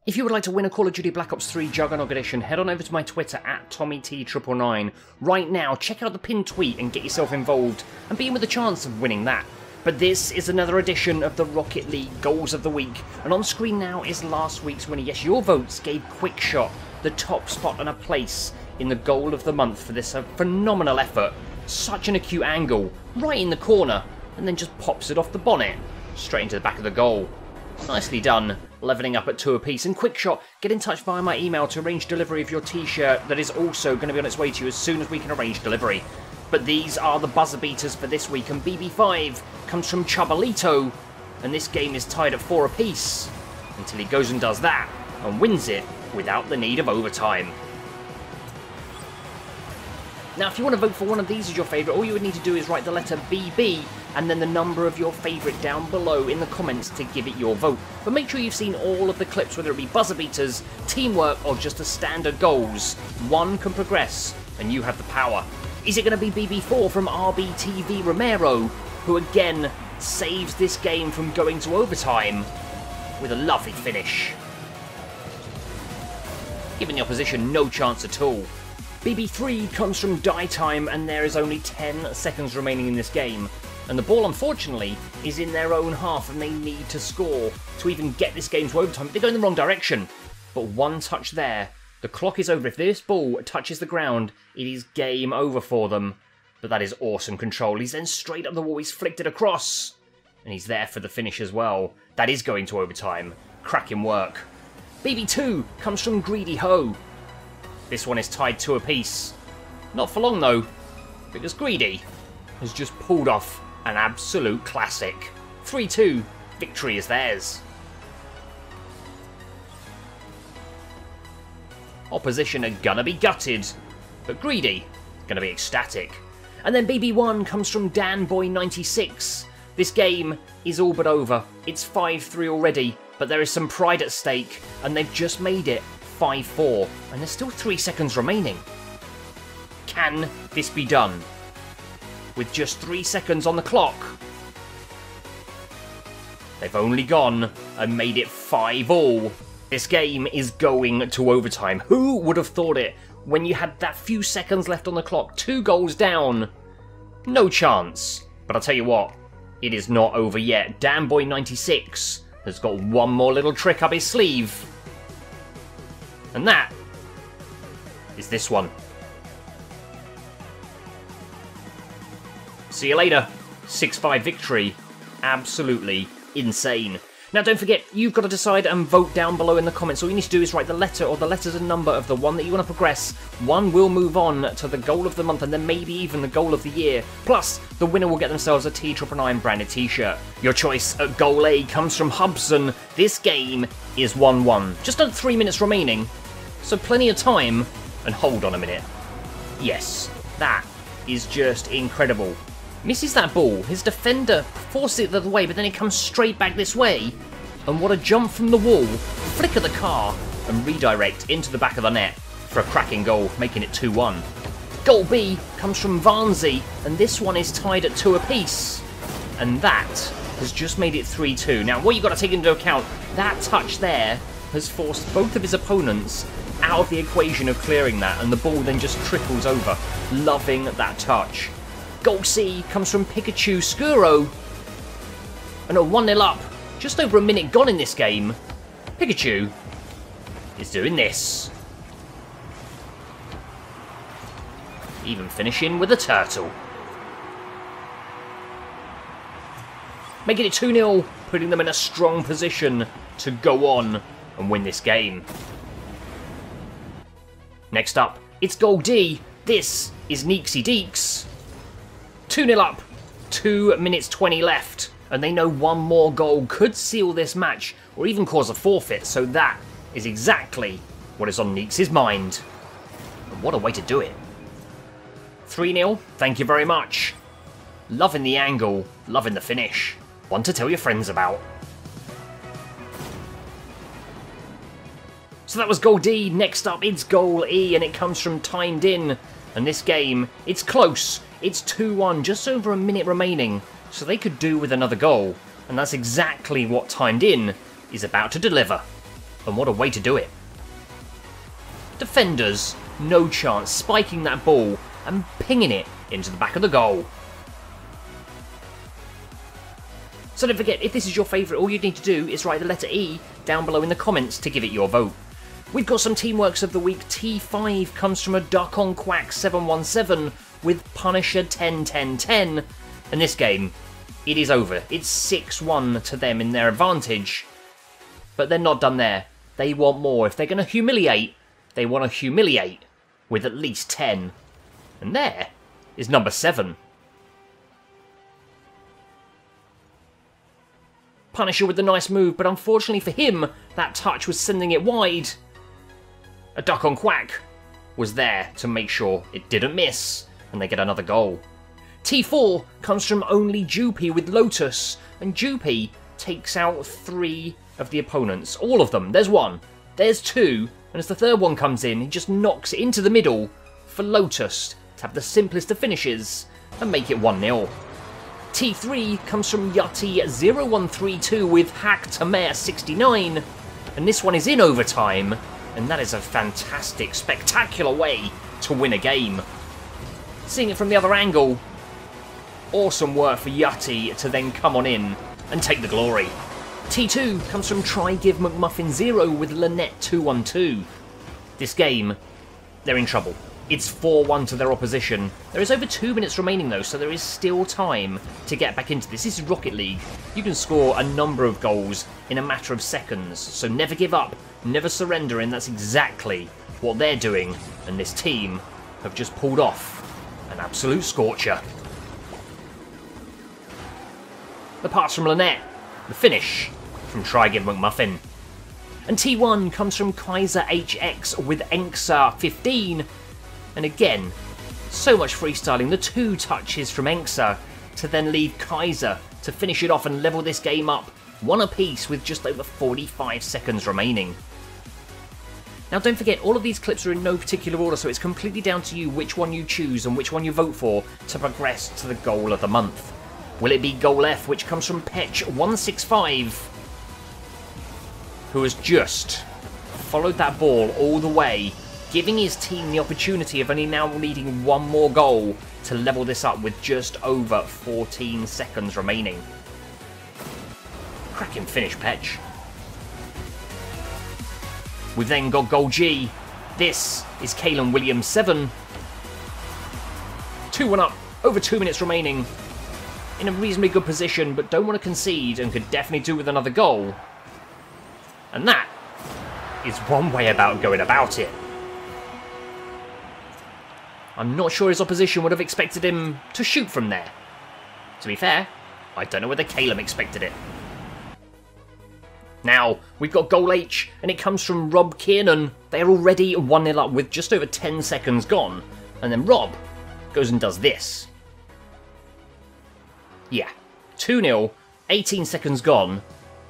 If you would like to win a Call of Duty Black Ops 3 Juggernaut Edition, head on over to my Twitter at TommyT999. Right now, check out the pinned tweet and get yourself involved, and be in with a chance of winning that. But this is another edition of the Rocket League Goals of the Week, and on screen now is last week's winner. Yes, your votes gave Quickshot the top spot and a place in the Goal of the Month for this phenomenal effort. Such an acute angle, right in the corner, and then just pops it off the bonnet, straight into the back of the goal. Nicely done, levelling up at 2 apiece. And Quickshot, get in touch via my email to arrange delivery of your T-shirt that is also going to be on its way to you as soon as we can arrange delivery. But these are the buzzer beaters for this week, and BB5 comes from Chubalito, and this game is tied at 4 apiece until he goes and does that and wins it without the need of overtime. Now, if you want to vote for one of these as your favourite, all you would need to do is write the letter BB and then the number of your favourite down below in the comments to give it your vote. But make sure you've seen all of the clips, whether it be buzzer beaters, teamwork, or just the standard goals. One can progress, and you have the power. Is it going to be BB4 from RBTV Romero, who again saves this game from going to overtime with a lovely finish, giving the opposition no chance at all? BB3 comes from Die Time, and there is only 10 seconds remaining in this game. And the ball, unfortunately, is in their own half, and they need to score to even get this game to overtime. They're going in the wrong direction. But one touch there. The clock is over. If this ball touches the ground, it is game over for them. But that is awesome control. He's then straight up the wall. He's flicked it across. And he's there for the finish as well. That is going to overtime. Cracking work. BB2 comes from Greedy Ho. This one is tied 2 apiece. Not for long though, because Greedy has just pulled off an absolute classic. 3-2, victory is theirs. Opposition are gonna be gutted, but Greedy gonna be ecstatic. And then BB1 comes from DanBoy96. This game is all but over. It's 5-3 already, but there is some pride at stake, and they've just made it 5-4, and there's still 3 seconds remaining. Can this be done? With just 3 seconds on the clock. They've only gone and made it 5-all. This game is going to overtime. Who would have thought it when you had that few seconds left on the clock? 2 goals down. No chance. But I'll tell you what, it is not over yet. DanBoy96 has got one more little trick up his sleeve. And that is this one. See you later. 6-5 victory. Absolutely insane. Now don't forget, you've got to decide and vote down below in the comments. All you need to do is write the letter or the letters and number of the one that you want to progress. One will move on to the Goal of the Month, and then maybe even the Goal of the Year. Plus, the winner will get themselves a T999 branded T-shirt. Your choice at Goal A comes from Hubson. This game is 1-1. Just under 3 minutes remaining. So plenty of time, and hold on a minute. Yes, that is just incredible. Misses that ball, his defender forces it the other way, but then it comes straight back this way. And what a jump from the wall, flick of the car, and redirect into the back of the net for a cracking goal, making it 2-1. Goal B comes from Varnsey, and this one is tied at 2 apiece. And that has just made it 3-2. Now what you've got to take into account, that touch there has forced both of his opponents out of the equation of clearing that, and the ball then just trickles over. Loving that touch. Goal C comes from Pikachu Skuro. And a 1-0 up. Just over a minute gone in this game. Pikachu is doing this. Even finishing with a turtle. Making it 2-0, putting them in a strong position to go on and win this game. Next up, it's Goal D. This is Neeksy Deeks. 2-0 up, 2 minutes 20 left, and they know one more goal could seal this match or even cause a forfeit, so that is exactly what is on Neeks' mind. And what a way to do it. 3-0, thank you very much. Loving the angle, loving the finish. One to tell your friends about. So that was Goal D. Next up, it's Goal E, and it comes from Timed In. And this game, it's close. It's 2-1, just over a minute remaining. So they could do with another goal. And that's exactly what Timed In is about to deliver. And what a way to do it. Defenders, no chance, spiking that ball and pinging it into the back of the goal. So don't forget, if this is your favourite, all you need to do is write the letter E down below in the comments to give it your vote. We've got some Teamworks of the Week. T5 comes from a Duck on Quack 717 with Punisher 10-10-10. And this game, it is over. It's 6-1 to them in their advantage. But they're not done there. They want more. If they're going to humiliate, they want to humiliate with at least 10. And there is number 7. Punisher with the nice move, but unfortunately for him, that touch was sending it wide. A Duck on Quack was there to make sure it didn't miss, and they get another goal. T4 comes from only Joopy with Lotus, and Joopy takes out 3 of the opponents. All of them. There's 1, there's 2, and as the third one comes in, he just knocks it into the middle for Lotus to have the simplest of finishes and make it 1-0. T3 comes from Yachty0132 with Hack to Mayor 69, and this one is in overtime, and that is a fantastic, spectacular way to win a game. Seeing it from the other angle, awesome work for Yachty to then come on in and take the glory. T2 comes from Try Give McMuffin 0 with Lynette 212. This game, they're in trouble. It's 4-1 to their opposition. There is over 2 minutes remaining though, so there is still time to get back into this. This is Rocket League. You can score a number of goals in a matter of seconds, so never give up, never surrender, and that's exactly what they're doing. And this team have just pulled off an absolute scorcher. The pass from Lynette, the finish from Try Give McMuffin. And T1 comes from Kaiser HX with Enksa 15. And again, so much freestyling. The 2 touches from Enksa to then leave Kaiser to finish it off and level this game up 1 apiece with just over 45 seconds remaining. Now don't forget, all of these clips are in no particular order, so it's completely down to you which one you choose and which one you vote for to progress to the goal of the month. Will it be Goal F, which comes from Petch165, who has just followed that ball all the way, giving his team the opportunity of only now needing 1 more goal to level this up with just over 14 seconds remaining. Cracking finish, Petch. We've then got Goal G. This is Kalen Williams 7. 2-1 up, over 2 minutes remaining. In a reasonably good position, but don't want to concede and could definitely do with another goal. And that is one way about going about it. I'm not sure his opposition would have expected him to shoot from there. To be fair, I don't know whether Caleb expected it. Now, we've got Goal H, and it comes from Rob Kiernan. They're already 1-0 up with just over 10 seconds gone. And then Rob goes and does this. Yeah, 2-0, 18 seconds gone.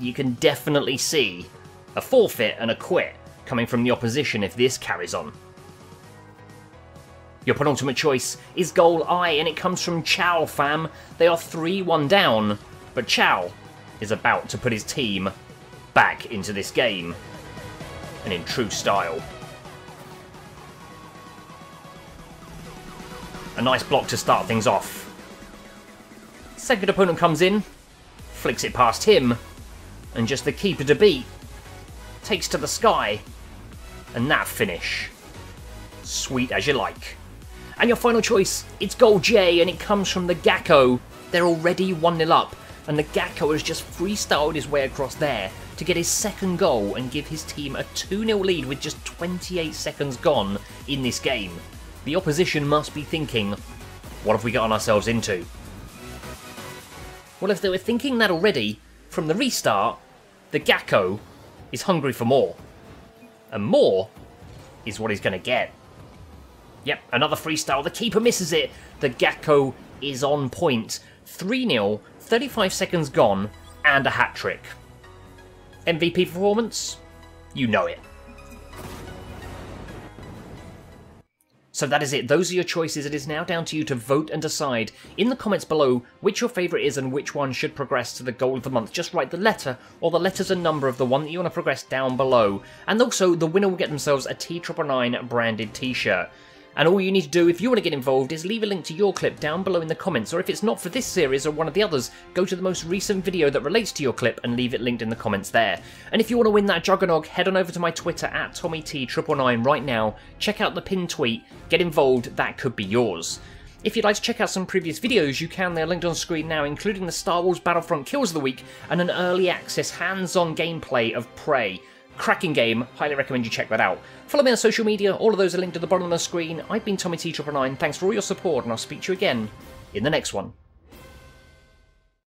You can definitely see a forfeit and a quit coming from the opposition if this carries on. Your penultimate choice is Goal I, and it comes from Chow fam. They are 3-1 down, but Chow is about to put his team back into this game, and in true style. A nice block to start things off. Second opponent comes in, flicks it past him, and just the keeper to beat takes to the sky, and that finish, sweet as you like. And your final choice, it's Goal J, and it comes from the Gakko. They're already 1-0 up, and the Gakko has just freestyled his way across there to get his second goal and give his team a 2-0 lead with just 28 seconds gone in this game. The opposition must be thinking, what have we gotten ourselves into? Well, if they were thinking that already, from the restart, the Gakko is hungry for more. And more is what he's going to get. Yep, another freestyle. The keeper misses it. The Gakko is on point. 3-0, 35 seconds gone, and a hat-trick. MVP performance? You know it. So that is it, those are your choices. It is now down to you to vote and decide in the comments below which your favourite is and which one should progress to the goal of the month. Just write the letter or the letters and number of the one that you want to progress down below. And also, the winner will get themselves a T999 branded t-shirt. And all you need to do if you want to get involved is leave a link to your clip down below in the comments, or if it's not for this series or one of the others, go to the most recent video that relates to your clip and leave it linked in the comments there. And if you want to win that Juggernog, head on over to my Twitter at TommyT999 right now, check out the pinned tweet, get involved, that could be yours. If you'd like to check out some previous videos, you can, they're linked on screen now, including the Star Wars Battlefront Kills of the Week and an early access hands-on gameplay of Prey. Cracking game, highly recommend you check that out. Follow me on social media, all of those are linked at the bottom of the screen. I've been TommyT999, thanks for all your support, and I'll speak to you again in the next one.